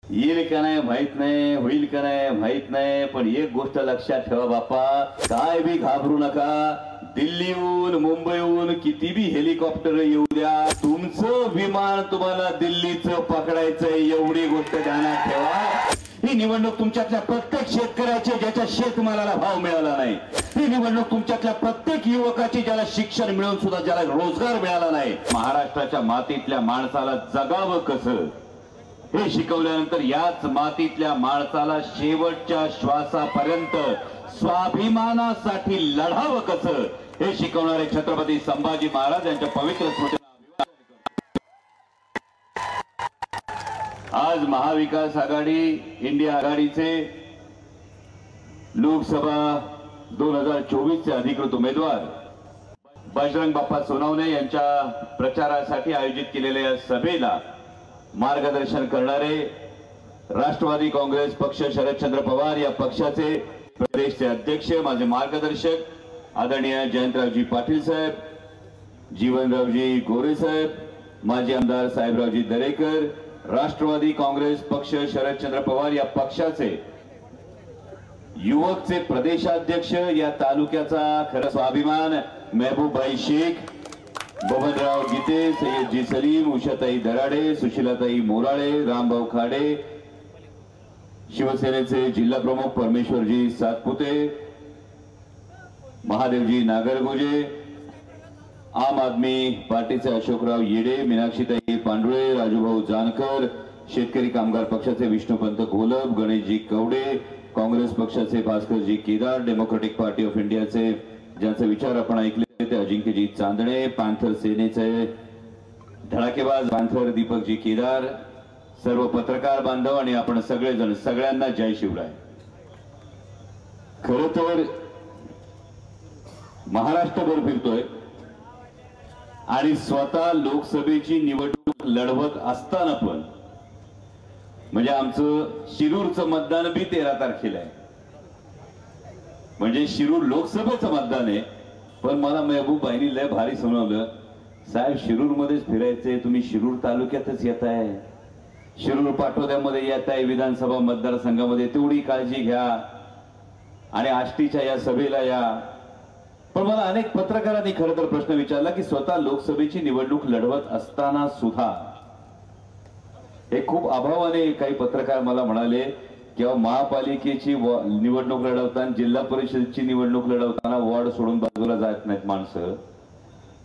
येईल का नाही माहित नाही, होईल का नाही माहित नाही, पण एक गोष्ट लक्षात ठेवा बाप्पा, काय बी घाबरू नका. दिल्लीहून मुंबईहून किती बी हेलिकॉप्टर येऊ द्या, तुमचं विमान तुम्हाला दिल्लीचं पकडायचंय, एवढी गोष्ट ध्यानात ठेवा. ही निवडणूक तुमच्यातल्या प्रत्येक शेतकऱ्याची ज्याच्या शेतमालाला भाव मिळाला नाही, ही निवडणूक तुमच्यातल्या प्रत्येक युवकाची ज्याला शिक्षण मिळून सुद्धा ज्याला रोजगार मिळाला नाही, महाराष्ट्राच्या मातीतल्या माणसाला जगावं कसं हे शिकवल्यानंतर याच मातीतल्या माणसाला शेवटच्या श्वासापर्यंत स्वाभिमानासाठी लढावं कसं हे शिकवणारे छत्रपती संभाजी महाराज यांच्या पवित्र स्मृतीला आज महाविकास आघाडी इंडिया आघाडीचे लोकसभा 2024 चे अधिकृत उमेदवार बजरंग बाप्पा सोनवणे यांच्या प्रचारासाठी आयोजित केलेल्या या सभेला मार्गदर्शन करणारे राष्ट्रवादी काँग्रेस पक्ष शरदचंद्र पवार या पक्षाचे प्रदेशचे अध्यक्ष माझे मार्गदर्शक आदरणीय जयंतरावजी पाटील साहेब, जीवनरावजी गोरे साहेब, माजी आमदार साहेबरावजी दरेकर, राष्ट्रवादी काँग्रेस पक्ष शरदचंद्र पवार या पक्षाचे युवकचे प्रदेशाध्यक्ष, या तालुक्याचा खरा स्वाभिमान महबूबभाई शेख, बबनराव गीते, सय्यदजी सलीम, उषाताई दराडे, सुशीलाताई मोराळे, रामभाऊ खाडे, शिवसेनेचे जिल्हा प्रमुख परमेश्वरजी सातपुते, महादेवजी नागरगोजे, आम आदमी पार्टीचे अशोकराव येडे, मीनाक्षीताई पांडुळे, राजूभाऊ जानकर, शेतकरी कामगार पक्षाचे विष्णुपंत घोलप, गणेशजी कवडे, काँग्रेस पक्षाचे Bhaskarji Kedar, democratic party of इंडियाचे ज्यांचे विचार आपण ऐकले ते अजिंक्यजी चांदणे, पांथर सेनेचे धडाकेबाज पांथर दीपकजी केदार, सर्व पत्रकार बांधव आणि आपण सगळेजण, सगळ्यांना जय शिवराय. खरं तर महाराष्ट्रभर फिरतोय आणि स्वतः लोकसभेची निवडणूक लढवत असताना पण म्हणजे आमचं शिरूरचं मतदान बी 13 तारखेला आहे, म्हणजे शिरूर लोकसभेचं मतदान आहे. पण मला महबूबबाईंनी लय भारी सुनावलं, साहेब शिरूर मध्येच फिरायचे, तुम्ही शिरूर तालुक्यातच येताय, शिरूर पाटोद्यामध्ये येताय, विधानसभा मतदारसंघामध्ये तेवढी काळजी घ्या आणि आष्टीच्या या सभेला या. पण मला अनेक पत्रकारांनी खरं तर प्रश्न विचारला की स्वतः लोकसभेची निवडणूक लढवत असताना सुद्धा हे खूप अभावाने काही पत्रकार मला म्हणाले किंवा महापालिकेची निवडणूक लढवताना, जिल्हा परिषदेची निवडणूक लढवताना वॉर्ड सोडून बाजूला जात नाहीत माणसं,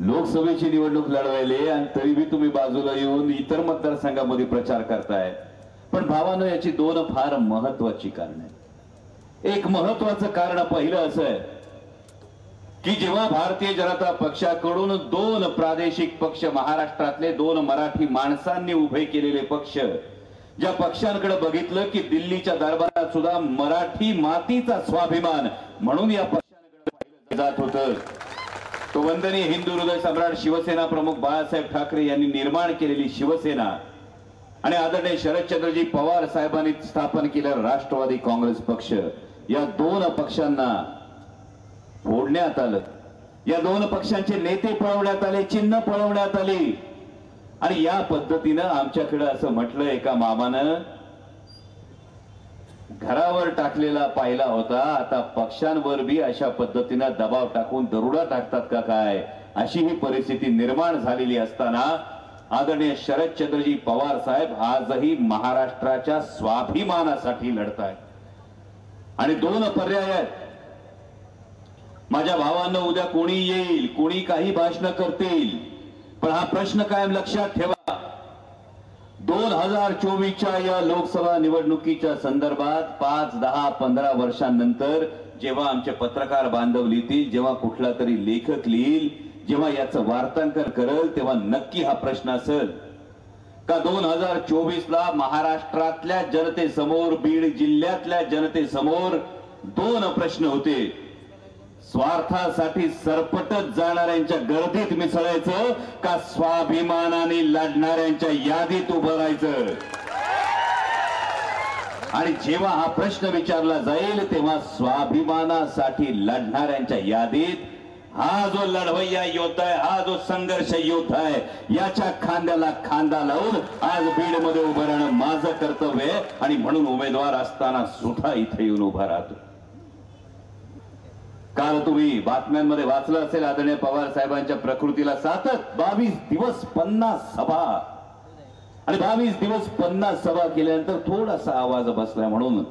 लोकसभेची निवडणूक लढवायले आणि तरीही तुम्ही बाजूला येऊन इतर मतदारसंघामध्ये प्रचार करताय. पण भावानं याची दोन फार महत्वाची कारण आहेत. एक महत्वाचं कारण पहिलं असं आहे की जेव्हा भारतीय जनता पक्षाकडून 2 प्रादेशिक पक्ष, महाराष्ट्रातले 2 मराठी माणसांनी उभे केलेले पक्ष, ज्या पक्षांकडे बघितलं की दिल्लीच्या दरबारात सुद्धा मराठी मातीचा स्वाभिमान म्हणून या पक्षांकडे पाहिलं जात होतं, तो वंदनीय हिंदू हृदय सम्राट शिवसेना प्रमुख बाळासाहेब ठाकरे यांनी निर्माण केलेली शिवसेना आणि आदरणीय शरदचंद्रजी पवार साहेबांनी स्थापन केलेला राष्ट्रवादी काँग्रेस पक्ष, या 2 पक्षांना फोडण्यात आलं. या 2 पक्षांचे नेते पळवण्यात आले, चिन्ह पळवण्यात आली आणि या पद्धतीनं आमच्याकडे असं म्हटलं एका मामानं, घरावर टाकलेला पाहिला होता, आता पक्षांवर बी अशा पद्धतीनं दबाव टाकून दरोडा टाकतात का काय, अशी ही परिस्थिती निर्माण झालेली असताना आदरणीय शरदचंद्रजी पवार साहेब आजही महाराष्ट्राच्या स्वाभिमानासाठी लढतायत. आणि 2 पर्याय आहेत. माझ्या भावांना उद्या कोणी येईल, कोणी काही भाषण करतील, पण हा प्रश्न कायम लक्षात ठेवा, 2024च्या या लोकसभा निवडणुकीच्या संदर्भात 5, 10, 15 वर्षांनंतर जेव्हा आमचे पत्रकार बांधव लिहितील, जेव्हा कुठला तरी लेखक लिहिल, जेव्हा याचं वार्तांकन करेल, तेव्हा नक्की हा प्रश्न असेल का 2024ला महाराष्ट्रातल्या जनतेसमोर, बीड जिल्ह्यातल्या जनतेसमोर 2 प्रश्न होते. स्वार्थासाठी सरपटत जाणाऱ्यांच्या गर्दीत मिसळायचं का स्वाभिमानाने लढणाऱ्यांच्या यादीत उभं राहायचं. आणि जेव्हा हा प्रश्न विचारला जाईल तेव्हा स्वाभिमानासाठी लढणाऱ्यांच्या यादीत हा जो लढवय्या योद्धा आहे, हा जो संघर्ष योद्धा आहे, याच्या खांद्याला खांदा लावून आज बीड मध्ये उभं राहणं माझं कर्तव्य आहे आणि म्हणून उमेदवार असताना सुद्धा इथे येऊन उभा राहतो. काल तुम्ही बातम्यांमध्ये वाचलं असेल आदरणीय पवार साहेबांच्या प्रकृतीला साथच 22 दिवस 50 सभा आणि 22 दिवस 50 सभा केल्यानंतर थोडासा आवाज बसला म्हणून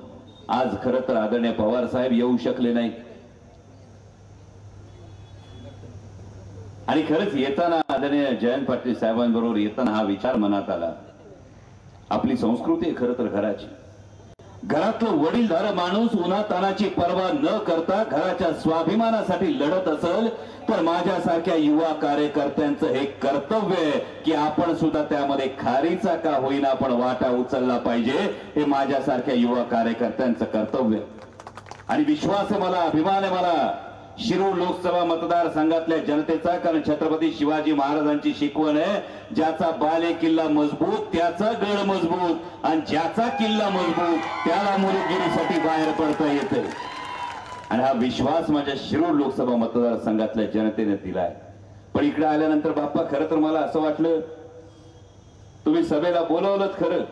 आज खरं तर आदरणीय पवार साहेब येऊ शकले नाही. आणि खरंच येताना आदरणीय जयंत पाटील साहेबांबरोबर येताना हा विचार मनात आला, आपली संस्कृती आहे खरं तर घराची. घरातलं वडीलधार माणूस उन्हातानाची पर्वा न करता घराच्या स्वाभिमानासाठी लढत असेल तर माझ्यासारख्या युवा कार्यकर्त्यांचं हे कर्तव्य आहे की आपण सुद्धा त्यामध्ये खारीचा का होईना आपण वाटा उचलला पाहिजे. हे माझ्यासारख्या युवा कार्यकर्त्यांचं कर्तव्य आणि विश्वास आहे मला, अभिमान आहे मला शिरूर लोकसभा मतदारसंघातल्या जनतेचा. कारण छत्रपती शिवाजी महाराजांची शिकवण आहे, ज्याचा बाले किल्ला मजबूत त्याचा गड मजबूत आणि ज्याचा किल्ला मजबूत त्याला मुलुगिरीसाठी बाहेर पडता येते. आणि हा विश्वास माझ्या शिरूर लोकसभा मतदारसंघातल्या जनतेने दिलाय. पण इकडे आल्यानंतर बाप्पा खरं तर मला असं वाटलं, तुम्ही सभेला बोलवलं खरं,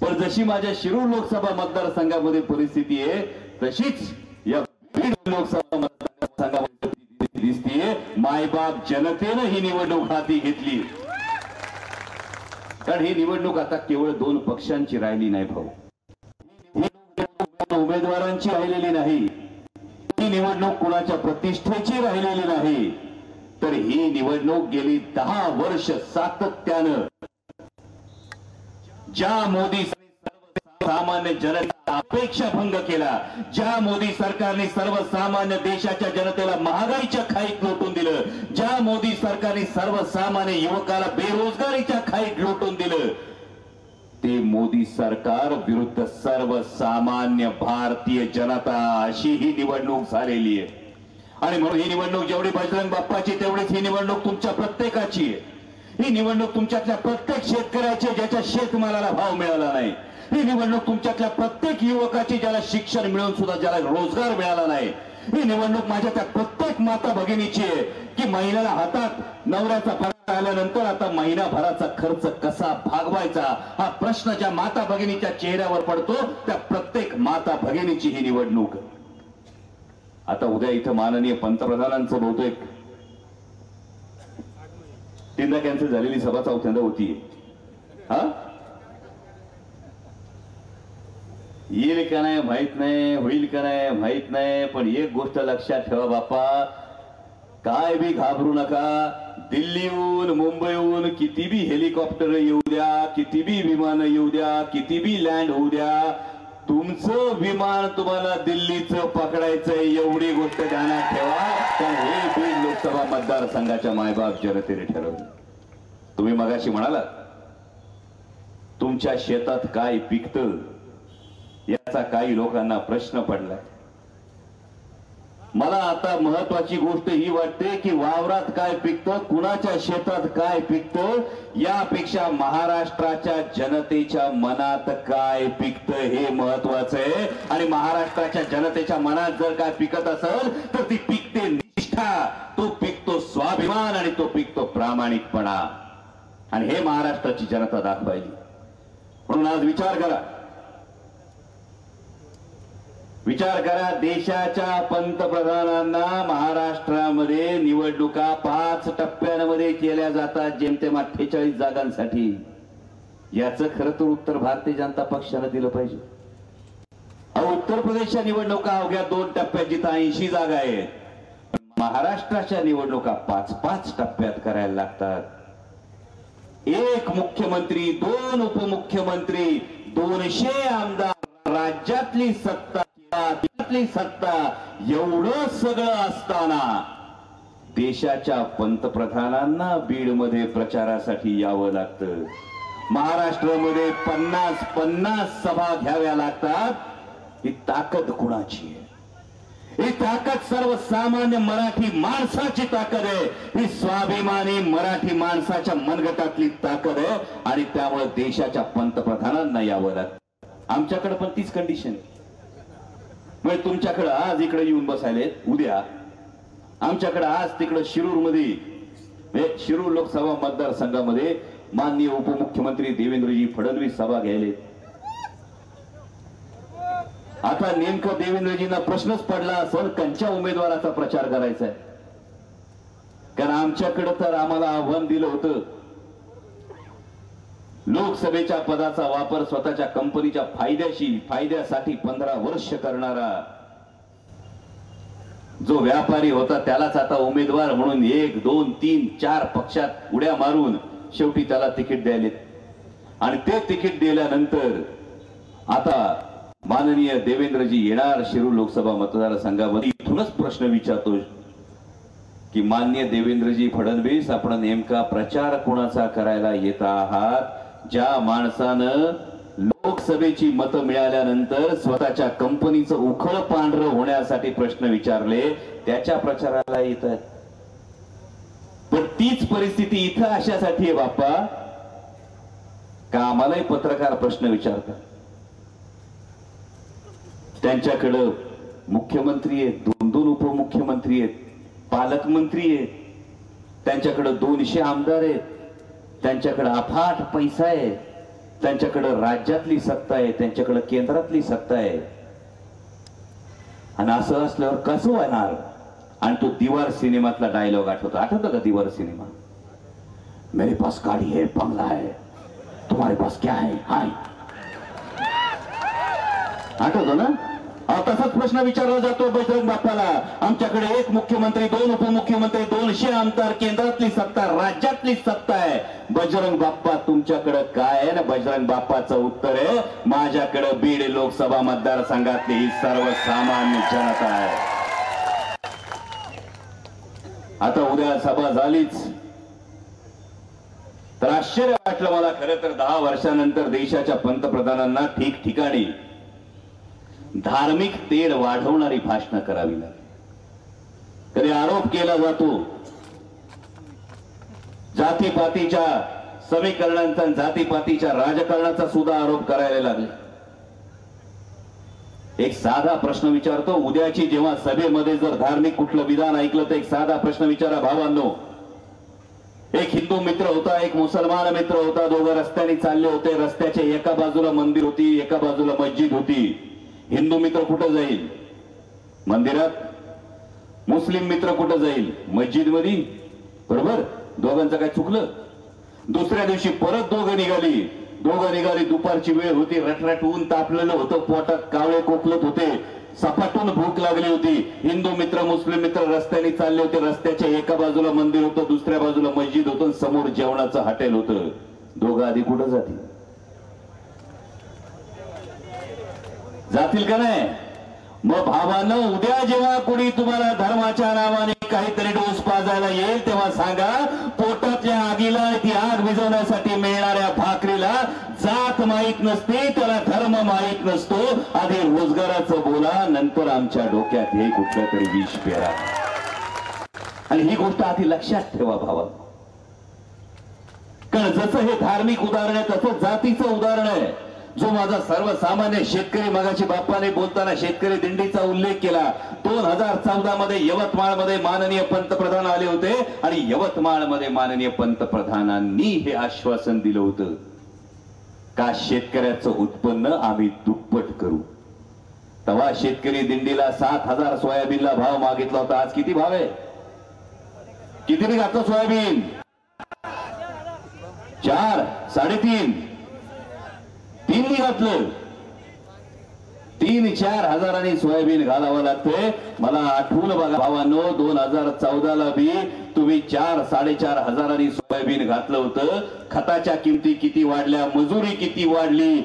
पण जशी माझ्या शिरूर लोकसभा मतदारसंघामध्ये परिस्थिती आहे तशीच या बीड लोकसभा मतदारसंघामध्ये दिसतीये. मायबाप जनतेनं ही निवडणूक हाती घेतली. कारण ही निवडणूक आता केवळ 2 पक्षांची राहिली नाही भाऊ, उमेदवारांची राहिलेली नाही. ही निवडणूक कुणाच्या प्रतिष्ठेची राहिलेली नाही, तर ही निवडणूक गेली 10 वर्ष सातत्यानं ज्या मोदी सामान्य जनतेचा अपेक्षा भंग केला, ज्या मोदी सरकारने सर्वसामान्य देशाच्या जनतेला महागाईच्या खाईत लोटून दिलं, ज्या मोदी सरकारने सर्वसामान्य युवकाला बेरोजगारीच्या खाईत लोटून दिलं, ते मोदी सरकार विरुद्ध सर्वसामान्य भारतीय जनता अशी ही निवडणूक झालेली आहे. आणि म्हणून ही निवडणूक जेवढी बजरंग बाप्पाची तेवढीच ही निवडणूक तुमच्या प्रत्येकाची आहे. ही निवडणूक तुमच्यातल्या प्रत्येक शेतकऱ्याची ज्याच्या शेतमालाला भाव मिळाला नाही. ही निवडणूक तुमच्यातल्या प्रत्येक युवकाची ज्याला शिक्षण मिळून सुद्धा ज्याला रोजगार मिळाला नाही. ही निवडणूक माझ्या त्या प्रत्येक माता भगिनीची आहे की महिन्याला हातात नवऱ्याचा पगार आल्यानंतर आता महिनाभराचा खर्च कसा भागवायचा हा प्रश्न ज्या माता भगिनीच्या चेहऱ्यावर पडतो, त्या प्रत्येक माता भगिनीची ही निवडणूक. आता उद्या इथं माननीय पंतप्रधानांचं बहुतेक 3दा कॅन्सल झालेली सभा 4थ्यांदा होती. हा येईल का नाही माहित नाही, होईल का नाही माहित नाही, पण एक गोष्ट लक्षात ठेवा बाप्पा, काय बी घाबरू नका. दिल्लीहून मुंबईहून किती बी हेलिकॉप्टर येऊ द्या, किती बी विमान येऊ द्या, किती बी लँड होऊ द्या, तुमचं विमान तुम्हाला दिल्लीचं पकडायचंय एवढी गोष्ट ध्यानात ठेवा. कारण हे बीड लोकसभा मतदारसंघाच्या मायबाप जनतेने ठरवलं. तुम्ही मगाशी म्हणाला तुमच्या शेतात काय पिकतं याचा काही लोकांना प्रश्न पडलाय. मला आता महत्वाची गोष्ट ही वाटते की वावरात काय पिकतं, कुणाच्या शेतात काय पिकतं, यापेक्षा महाराष्ट्राच्या जनतेच्या मनात काय पिकतं हे महत्वाचं आहे. आणि महाराष्ट्राच्या जनतेच्या मनात जर काय पिकत असेल तर ती पिकते निष्ठा, तो पिकतो स्वाभिमान आणि तो पिकतो प्रामाणिकपणा. आणि हे महाराष्ट्राची जनता दाखवायची. म्हणून आज विचार करा, देशाच्या पंतप्रधानांना महाराष्ट्रामध्ये निवडणुका 5 टप्प्यांमध्ये केल्या जातात, जेमतेम 48 जागांसाठी. याचं खरं तर उत्तर भारतीय जनता पक्षाला दिलं पाहिजे. उत्तर प्रदेशच्या निवडणुका अवघ्या 2 टप्प्यात जिथं 80 जागा आहेत, महाराष्ट्राच्या निवडणुका 5-5 टप्प्यात करायला लागतात. 1 मुख्यमंत्री, 2 उपमुख्यमंत्री, 200 आमदार, राज्यातली सत्ता एवढं सगळं असताना देशाच्या पंतप्रधानांना बीड मध्ये प्रचारासाठी यावं लागतं. महाराष्ट्रामध्ये 50 सभा घ्याव्या लागतात. ही ताकद कुणाची आहे? ही ताकद सर्वसामान्य मराठी माणसाची ताकद आहे. ही स्वाभिमानी मराठी माणसाच्या मनगटातली ताकद आहे. आणि त्यामुळे देशाच्या पंतप्रधानांना यावं लागतं. आमच्याकडे पण तीच कंडिशन आहे. म्हणजे तुमच्याकडे आज इकडे येऊन बसायले, उद्या आमच्याकडे आज तिकडे शिरूरमध्ये शिरूर लोकसभा मतदारसंघामध्ये माननीय उपमुख्यमंत्री देवेंद्रजी फडणवीस सभा घ्यायले. आता नेमकं देवेंद्रजींना प्रश्नच पडला असेल कोणत्या उमेदवाराचा प्रचार करायचा आहे. कारण आमच्याकडे तर आम्हाला आव्हान दिलं होतं, लोकसभेच्या पदाचा वापर स्वतःच्या कंपनीच्या फायद्यासाठी 15 वर्ष करणारा जो व्यापारी होता त्यालाच आता उमेदवार म्हणून 1, 2, 3, 4 पक्षात उड्या मारून शेवटी त्याला तिकीट द्यायले. आणि ते तिकीट दिल्यानंतर आता माननीय देवेंद्रजी येणार शिरूर लोकसभा मतदारसंघामध्ये. इथूनच प्रश्न विचारतो की माननीय देवेंद्रजी फडणवीस, आपण नेमका प्रचार कोणाचा करायला येत आहात? ज्या माणसानं लोकसभेची मतं मिळाल्यानंतर स्वतःच्या कंपनीचं उखळ पांढरं होण्यासाठी प्रश्न विचारले, त्याच्या प्रचाराला येत आहेत. पण तीच परिस्थिती इथं अशासाठी आहे बाप्पा का आम्हालाही पत्रकार प्रश्न विचारतात. त्यांच्याकडं मुख्यमंत्री आहेत, 2-2 उपमुख्यमंत्री आहेत, पालकमंत्री आहेत, त्यांच्याकडे 200 आमदार आहेत, त्यांच्याकडे अफाट पैसा आहे, त्यांच्याकडे राज्यातली सत्ता आहे, त्यांच्याकडे केंद्रातली सत्ता आहे. आणि असं असल्यावर कसं होणार? आणि तो दीवार सिनेमातला डायलॉग आठवतं का? दीवार सिनेमा, मेरे पास गाड़ी है, बंगला है, तुम्हारे पास क्या है? हाय, आठवतो ना? तसाच प्रश्न विचारला जातो बजरंग बाप्पाला. आमच्याकडे 1 मुख्यमंत्री, 2 उपमुख्यमंत्री, 200 आमदार, केंद्रातली सत्ता, राज्यातली सत्ता आहे. बजरंग बाप्पा तुमच्याकडे काय आहे ना? बजरंग बाप्पाचं उत्तर आहे, माझ्याकडे बीड लोकसभा मतदारसंघातली ही सर्वसामान्य जनता आहे. आता उद्या सभा झालीच तर आश्चर्य वाटलं मला खरं तर. 10 वर्षानंतर देशाच्या पंतप्रधानांना ठिकठिकाणी धार्मिक तेढ वाढवणारी भाषणं करावी लागली. कधी आरोप केला जातो जातीपातीच्या समीकरणांचा, जातीपातीच्या राजकारणाचा सुद्धा आरोप करायला लागले. एक साधा प्रश्न विचारतो, उद्याची जेव्हा सभेमध्ये जर धार्मिक कुठलं विधान ऐकलं तर एक साधा प्रश्न विचारा भावांनो. एक हिंदू मित्र होता, एक मुसलमान मित्र होता, दोघं रस्त्याने चालले होते. रस्त्याच्या एका बाजूला मंदिर होती, एका बाजूला मस्जिद होती. हिंदू मित्र कुठं जाईल? मंदिरात. मुस्लिम मित्र कुठं जाईल? मस्जिद मध्ये. बरोबर? दोघांचं काय चुकलं? दुसऱ्या दिवशी परत दोघं निघाली. दुपारची वेळ होती, रटरट ऊन तापलेलं होतं, पोटात कावळे कोकलत होते, सपाटून भूक लागली होती. हिंदू मित्र मुस्लिम मित्र रस्त्याने चालले होते. रस्त्याच्या एका बाजूला मंदिर होतं, दुसऱ्या बाजूला मस्जिद होतं, समोर जेवणाचं हॉटेल होतं. दोघं आधी कुठं जातील का नाही? मग भावांनो, उद्या जेव्हा कोणी तुम्हाला धर्माच्या नावाने काहीतरी डोस पाजायला येईल तेव्हा सांगा, पोटातल्या आगीला ती आग विझवण्यासाठी मिळणाऱ्या भाकरीला जात माहित नसते, त्याला धर्म माहित नसतो. आधी रोजगाराचं बोला, नंतर आमच्या डोक्यात हे कुठलं तरी विष पेरा. आणि ही गोष्ट आधी लक्षात ठेवा भावा. कारण जसं हे धार्मिक उदाहरण आहे तसं जातीचं उदाहरण आहे. जो माझा सर्वसामान्य शेतकरी, मगाशी बाप्पाने बोलताना शेतकरी दिंडीचा उल्लेख केला. 2014 मध्ये यवतमाळमध्ये माननीय पंतप्रधान आले होते आणि यवतमाळमध्ये माननीय पंतप्रधानांनी हे आश्वासन दिलं होतं का शेतकऱ्याचं उत्पन्न आम्ही दुप्पट करू. तेव्हा शेतकरी दिंडीला 7,000 सोयाबीनला भाव मागितला होता. आज किती भाव आहे? किती घातलं सोयाबीन? 4, 3.5, 3 घातलं. 3-4 हजारांनी सोयाबीन घालावं लागतंय. मला आठवून बघा भावांनो, 2014ला बी तुम्ही 4-4.5 हजारांनी सोयाबीन घातलं होतं. खताच्या किमती किती वाढल्या, मजुरी किती वाढली,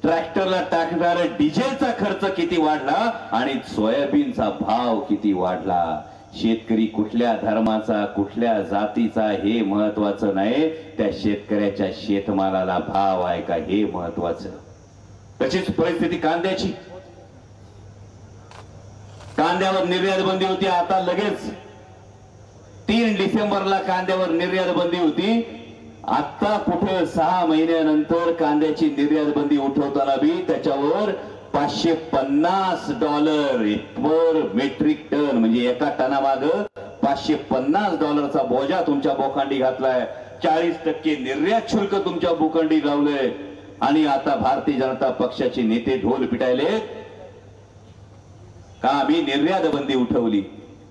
ट्रॅक्टरला टाकणारा डिझेलचा खर्च किती वाढला आणि सोयाबीनचा भाव किती वाढला. शेतकरी कुठल्या धर्माचा, कुठल्या जातीचा हे महत्वाचं नाही, त्या शेतकऱ्याच्या शेतमालाला भाव आहे का हे महत्वाचं. तशीच परिस्थिती कांद्याची. कांद्यावर निर्यात बंदी होती. आता लगेच 3 डिसेंबरला कांद्यावर निर्यात बंदी होती. आता कुठे 6 महिन्यानंतर कांद्याची निर्यात बंदी उठवताना बोनसला बी त्याच्यावर $550 पर मेट्रिक टन, म्हणजे एका टनामाग $550चा बोजा तुमच्या बोकांडी घातलाय. 40% निर्यात शुल्क तुमच्या बोकांडी लावलंय. आणि आता भारतीय जनता पक्षाचे नेते ढोल पिटायले का आम्ही निर्यात बंदी उठवली.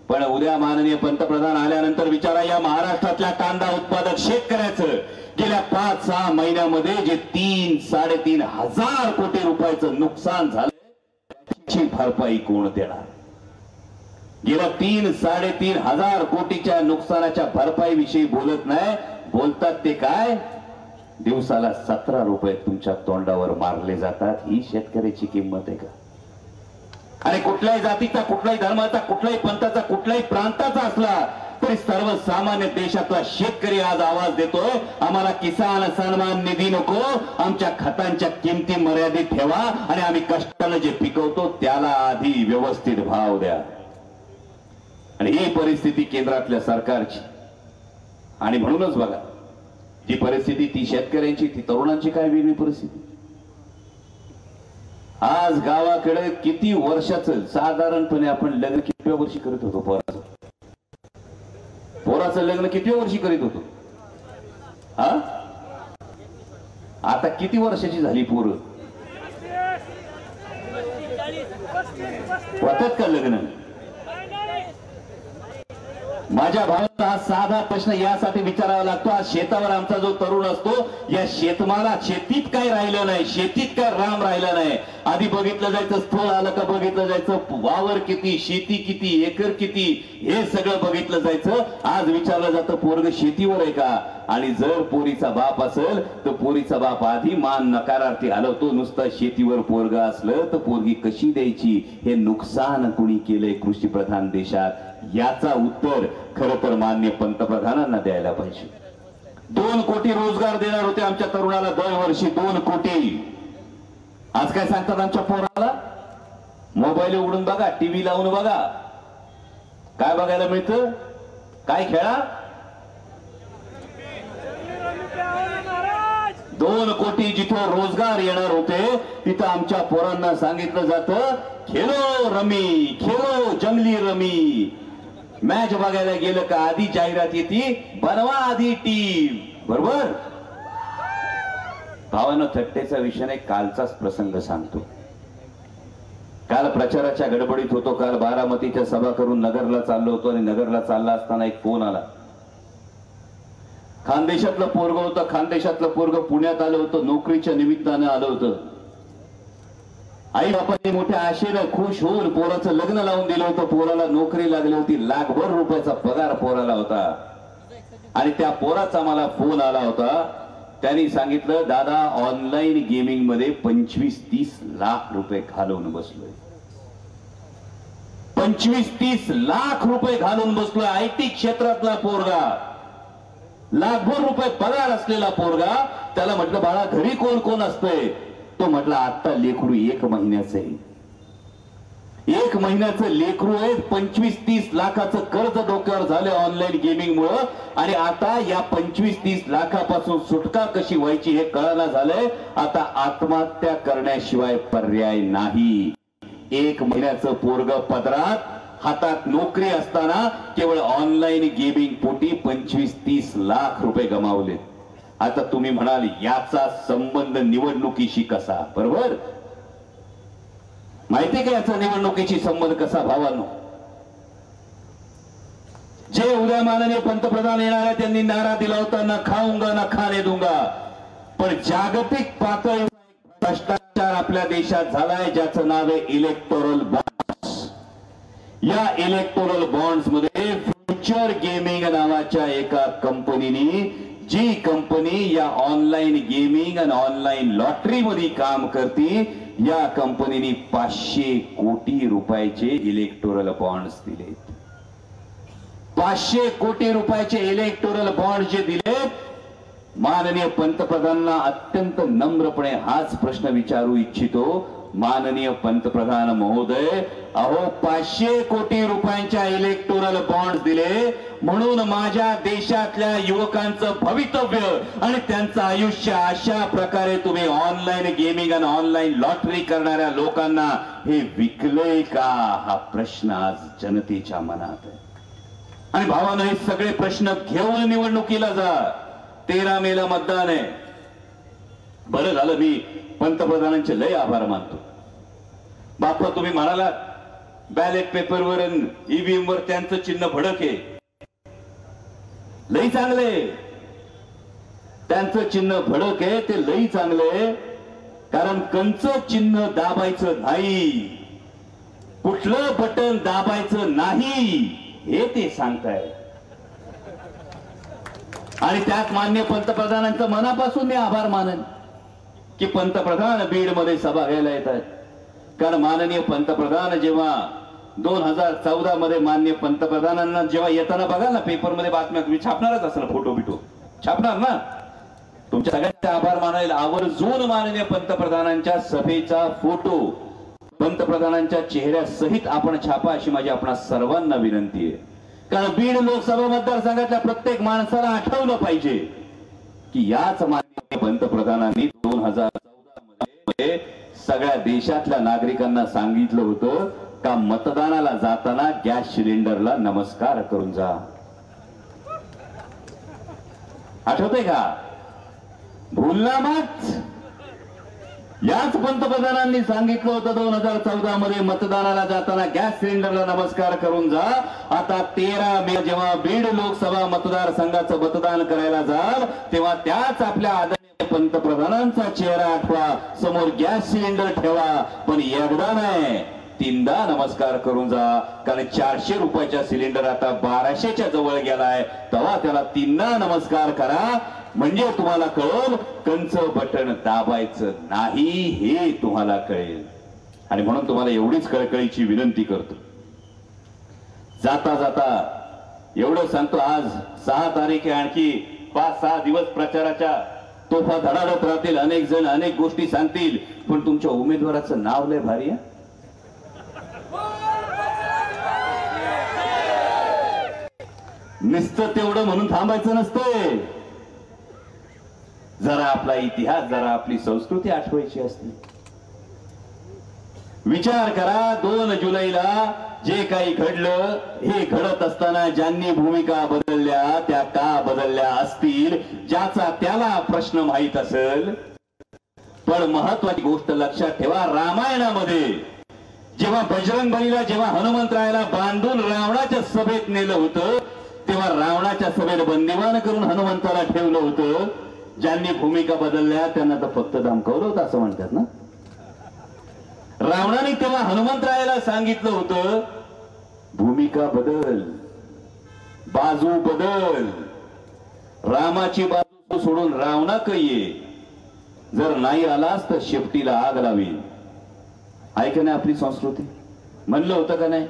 पण उद्या माननीय पंतप्रधान आल्यानंतर विचारा, या महाराष्ट्रातल्या कांदा उत्पादक शेतकऱ्याचं गेल्या 5-6 महिन्यामध्ये जे 3-3.5 हजार कोटी रुपयाचं नुकसान झालं त्याची भरपाई कोण देणार. गेल्या 3-3.5 हजार कोटीच्या नुकसानाच्या भरपाई विषयी बोलत नाही. बोलतात ते काय, दिवसाला 17 रुपये तुमच्या तोंडावर मारले जातात. ही शेतकऱ्याची किंमत आहे का? आणि कुठल्याही जातीचा, कुठल्याही धर्माचा, कुठल्याही पंथाचा, कुठल्याही प्रांताचा असला तरी सर्वसामान्य देशातला शेतकरी आज आवाज देतोय, आम्हाला किसान सन्मान निधी नको, आमच्या खतांच्या किमती मर्यादित ठेवा आणि आम्ही कष्टाने जे पिकवतो त्याला आधी व्यवस्थित भाव द्या. आणि ही परिस्थिती केंद्रातल्या सरकारची. आणि म्हणूनच बघा, जी परिस्थिती ती शेतकऱ्यांची, ती तरुणांची काय वेगळी परिस्थिती. आज गावाकडे किती वर्षाचं साधारणपणे आपण लग्न कितव्या वर्षी करत होतो? पोराचं लग्न कितव्या वर्षी करीत होतो? हा, आता किती वर्षाची झाली पोरं? होतात का लग्न? माझ्या भावाला हा साधा प्रश्न यासाठी विचारावा लागतो, आज शेतावर आमचा जो तरुण असतो, या शेतमाला शेतीत काय राहिलं नाही, शेतीत काय राम राहिला नाही. आधी बघितलं जायचं स्थळ आलं का, बघितलं जायचं वावर किती, शेती किती, एकर किती, हे सगळं बघितलं जायचं. आज विचारलं जातं पोरग शेतीवर आहे का. आणि जर पोरीचा बाप असेल तर पोरीचा बाप आधी मान नकारार्थी हलवतो. नुसतं शेतीवर पोरग असलं तर पोरगी कशी द्यायची, हे नुकसान कुणी केलंय कृषी प्रधान देशात, याचा उत्तर खरं तर माननीय पंतप्रधानांना द्यायला पाहिजे. 2 कोटी रोजगार देणार होते आमच्या तरुणाला दरवर्षी, 2 कोटी. आज काय सांगतात आमच्या पोराला? मोबाईल उघडून बघा, टीव्ही लावून बघा, काय बघायला मिळतं? काय खेळा? 2 कोटी जिथं रोजगार येणार होते तिथं आमच्या पोरांना सांगितलं जातं, खेलो रमी, खेलो जंगली रमी. मॅच बघायला गेलं का आधी जाहिरात येते, बनवा आधी टीम. बरोबर भावानं, थट्टेचा विषय नाही, कालचाच प्रसंग सांगतो. काल प्रचाराच्या गडबडीत होतो. काल बारामतीच्या सभा करून नगरला चाललो होतो आणि नगरला चालला असताना एक फोन आला. खानदेशातलं पोरग होतं. खानदेशातलं पोरग पुण्यात आलं होतं, नोकरीच्या निमित्तानं आलं होतं. आई बापांनी मोठ्या आशेनं खुश होऊन पोराचं लग्न लावून दिलं होतं. पोराला नोकरी लागली होती, लाखभर रुपयाचा पगार पोराला होता. आणि त्या पोराचा मला फोन आला होता. त्यांनी सांगितलं, दादा ऑनलाईन गेमिंग मध्ये 25-30 लाख रुपये घालवून बसलोय. 25-30 लाख रुपये घालून बसलोय. आयटी क्षेत्रातला पोरगा, लाखभर रुपये पगार असलेला पोरगा. त्याला म्हटलं, बाळा घरी कोण कोण असतंय? तो म्हटलं, आता लेकरू 1 महिन्याचं आहे. 1 महिन्याचं लेकरू आहे. 25-30 लाखाचं कर्ज डोक्यावर झालं ऑनलाईन गेमिंग मुळे. आणि आता या 25-30 लाखापासून सुटका कशी व्हायची हे कळायला झालंय. आता आत्महत्या करण्याशिवाय पर्याय नाही. 1 महिन्याचं पोरग पदरात, हातात नोकरी असताना केवळ ऑनलाईन गेमिंग पोटी 25-30 लाख रुपये गमावले. आता तुम्ही म्हणाल, याचा संबंध निवडणुकीशी कसा? बरोबर, माहिती का याचा निवडणुकीशी संबंध कसा? भावांनो, जे उद्या माननीय पंतप्रधान येणार आहे त्यांनी नारा दिला होता, ना खाऊंगा ना खाने दूंगा. पण जागतिक पातळीवर भ्रष्टाचार आपल्या देशात झालाय, ज्याचं नाव आहे इलेक्टोरल बॉन्ड्स. या इलेक्टोरल बॉन्ड्स मध्ये फ्युचर गेमिंग नावाच्या एका कंपनीने, जी कंपनी या ऑनलाईन गेमिंग आणि ऑनलाईन लॉटरी मध्ये काम करते, या कंपनीने 500 कोटी रुपयाचे इलेक्टोरल बॉन्ड्स दिले. 500 कोटी रुपयाचे इलेक्टोरल बॉन्ड जे दिले, माननीय पंतप्रधानांना अत्यंत नम्रपणे हाच प्रश्न विचारू इच्छितो, माननीय पंतप्रधान महोदय, अहो 500 कोटी रुपयांच्या इलेक्टोरल बॉन्ड दिले म्हणून माझ्या देशातल्या युवकांचं भवितव्य आणि त्यांचं आयुष्य अशा प्रकारे तुम्ही ऑनलाईन गेमिंग आणि ऑनलाईन लॉटरी करणाऱ्या लोकांना हे विकले का, हा प्रश्न आज जनतेच्या मनात आहे. आणि भावानं हे सगळे प्रश्न घेऊन निवडणुकीला जा. 13 मेला मतदान आहे. बरं झालं, मी पंतप्रधानांचे लय आभार मानतो. बाप्पा तुम्ही म्हणाला बॅलेट पेपरवर ईव्हीएम वर त्यांचं चिन्ह भडक आहे, लई चांगले. त्यांचं चिन्ह भडक आहे ते लई चांगले, कारण कंच चिन्ह दाबायचं नाही, कुठलं बटन दाबायचं नाही हे ते सांगताय. आणि त्यात माननीय पंतप्रधानांचं मनापासून मी आभार मानेन की पंतप्रधान बीड मध्ये सभा घ्यायला येत आहेत. कारण माननीय पंतप्रधान जेव्हा 2014 मध्ये माननीय पंतप्रधानांना जेव्हा येताना बघाल ना पेपरमध्ये बातम्या, तुम्ही छापणारच असेल, फोटो बिटो छापणार ना. तुमच्या सगळ्यांचे आभार मानायला आवर्जून माननीय पंतप्रधानांच्या सभेचा फोटो पंतप्रधानांच्या चेहऱ्यासहित आपण छापा अशी माझी आपणा सर्वांना विनंती आहे. कारण बीड लोकसभा मतदारसंघातल्या प्रत्येक माणसाला आठवलं पाहिजे की याच माननीय पंतप्रधानांनी 2014 मध्ये सगळ्या देशातल्या नागरिकांना सांगितलं होतं का मतदानाला जाताना गॅस सिलेंडरला नमस्कार करून जा. आठवतंय का? भूलना मत. याच पंतप्रधानांनी सांगितलं होतं 2014 मध्ये मतदानाला जाताना गॅस सिलेंडरला नमस्कार करून जा. आता 13 मे जेव्हा बीड लोकसभा मतदारसंघाचं मतदान करायला जाल तेव्हा त्याच आपल्या आदरणीय पंतप्रधानांचा चेहरा आठवा, समोर गॅस सिलेंडर ठेवा, पण एकदा नाही 3दा नमस्कार करून जा. कारण 400 रुपयाचा सिलेंडर आता 1200च्या जवळ गेलाय, तेव्हा त्याला 3दा नमस्कार करा. म्हणजे तुम्हाला कळेल कंच बटन दाबायचं नाही हे तुम्हाला कळेल. आणि म्हणून तुम्हाला एवढीच कळकळीची विनंती करतो, जाता जाता एवढं सांगतो, आज 6 तारीख आहे, आणखी 5-6 दिवस प्रचाराच्या तोफा धडाडत राहतील. अनेक जण अनेक गोष्टी सांगतील, पण तुमच्या उमेदवाराचं नाव लय भारी आहे. नुसतं तेवढं म्हणून थांबायचं नसतंय. जरा आपला इतिहास, जरा आपली संस्कृती आठवायची असते. विचार करा, 2 जुलैला जे काही घडलं, हे घडत असताना ज्यांनी भूमिका बदलल्या त्या का बदलल्या असतील, ज्याचा त्याला प्रश्न माहित असेल. पण महत्वाची गोष्ट लक्षात ठेवा, रामायणामध्ये जेव्हा बजरंग बलीला, जेव्हा हनुमंतरायाला बांधून रावणाच्या सभेत नेलं होतं, तेव्हा रावणाच्या सभेत बंदिवान करून हनुमंताला ठेवलं होतं. ज्यांनी भूमिका बदलल्या त्यांना तर फक्त धमकावलं होतं असं म्हणतात ना. रावणाने तेव्हा हनुमंतरायाला सांगितलं होतं भूमिका बदल, बाजू बदल, रामाची बाजू सोडून रावणाकडे ये, जर नाही आलास तर शेपटीला आग लावीन. ऐक नाही आपली संस्कृती, म्हणलं होतं का नाही?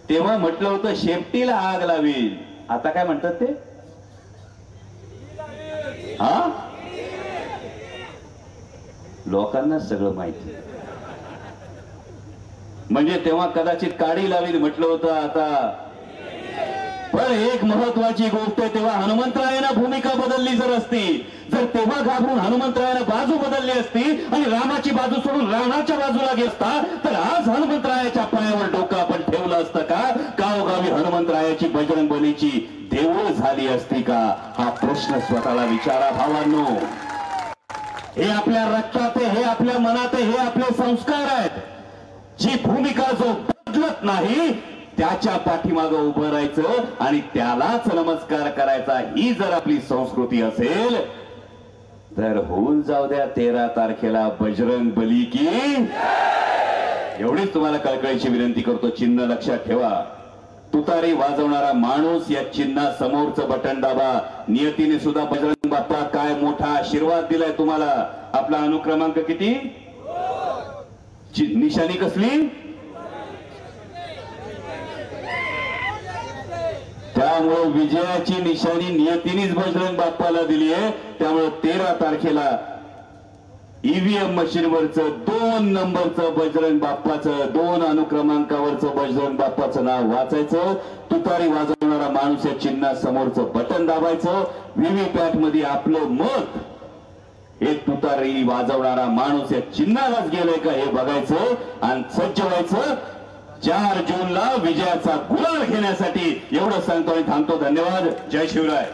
तेव्हा म्हटलं होतं शेपटीला आग लावीन. आता काय म्हणतात ते? हा, लोकांना सगळं माहिती. म्हणजे तेव्हा कदाचित काडी लावीन म्हटलं होतं, आता पण एक महत्वाची गोष्ट आहे, तेव्हा हनुमंतरायानं भूमिका बदलली जर असती, जर तेव्हा घाबरून हनुमंतरायानं बाजू बदलली असती आणि रामाची बाजू सोडून रावणाच्या बाजूला गेला असता, तर आज हनुमंतरायाच्या पायावर डोकं आपण ठेवलं असतं का? गावोगावी हनुमंतरायाची, बजरंग बलीची देवळ झाली असती का? हा प्रश्न स्वतःला विचारा भावांनो. हे आपल्या रक्तात आहे, हे आपल्या मनात आहे, हे आपले संस्कार आहेत. जी भूमिका जो बदलत नाही त्याच्या पाठीमागं उभं राहायचं आणि त्यालाच नमस्कार करायचा, ही जर आपली संस्कृती असेल तर होऊन जाऊ द्या 13 तारखेला बजरंग बली की. एवढीच तुम्हाला कळकळीची विनंती करतो. चिन्ह लक्षात ठेवा, तुतारी वाजवणारा माणूस या चिन्हा समोरचं बटन दाबा. नियतीने सुद्धा बजरंग बाप्पा काय मोठा आशीर्वाद दिलाय तुम्हाला. आपला अनुक्रमांक किती? निशाणी कसली? त्यामुळे विजयाची निशाणी नियतीनेच बजरंग बाप्पाला दिली आहे. त्यामुळे 13 तारखेला ईव्हीएम मशीनवरचं 2 नंबरचं बजरंग बाप्पाचं 2 अनुक्रमांकावरचं बजरंग बाप्पाचं नाव वाचायचं, तुतारी वाजवणारा माणूस या चिन्हा समोरचं बटन दाबायचं, व्हीव्हीपॅट मध्ये आपलं मत हे तुतारी वाजवणारा माणूस या चिन्हालाच गेलंय का हे बघायचं आणि सज्ज व्हायचं 4 जूनला विजयाचा गुलाल घेण्यासाठी. एवढं सांगतो आणि थांबतो. धन्यवाद. जय शिवराय.